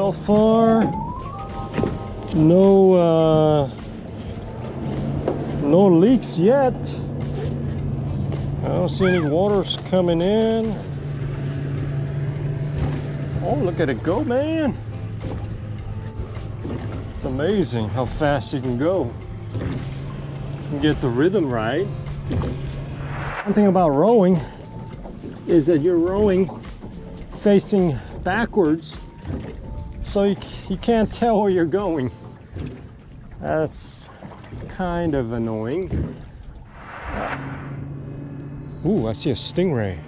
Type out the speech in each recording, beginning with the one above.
So far, no leaks yet. I don't see any waters coming in. Oh, look at it go, man. It's amazing how fast you can go. You can get the rhythm right. One thing about rowing is that you're rowing facing backwards, so you can't tell where you're going. That's kind of annoying. Ooh, I see a stingray.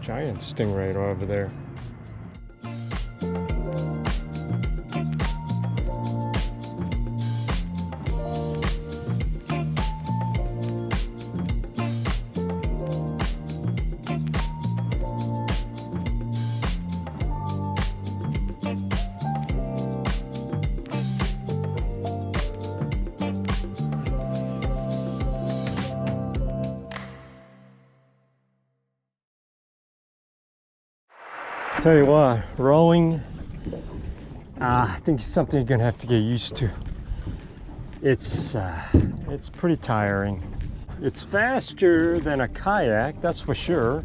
Giant stingray right over there. Tell you what, rowing, I think it's something you're gonna have to get used to. It's pretty tiring. It's faster than a kayak, that's for sure.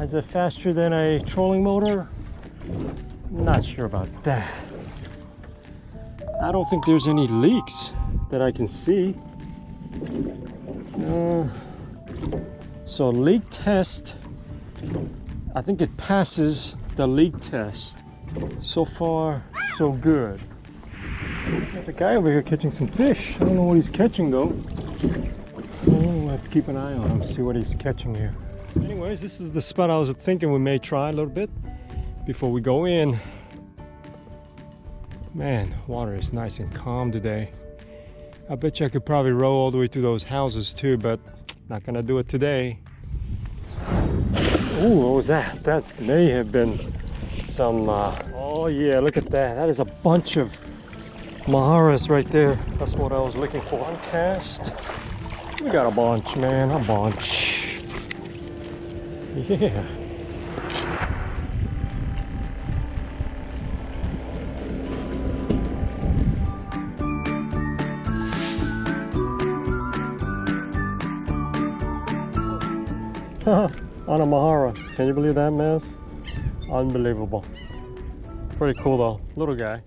Is it faster than a trolling motor? Not sure about that. I don't think there's any leaks that I can see. So leak test, I think it passes the leak test. So far, so good. There's a guy over here catching some fish. I don't know what he's catching though. We'll have to keep an eye on him, see what he's catching here. Anyways, this is the spot I was thinking we may try a little bit before we go in. Man, water is nice and calm today. I bet you I could probably row all the way to those houses too, but not gonna do it today. Ooh, what was that? That may have been some, oh yeah, look at that. That is a bunch of maharas right there. That's what I was looking for. One cast. We got a bunch, man, a bunch. Yeah. On a mahara. Can you believe that mess? Unbelievable. Pretty cool though. Little guy.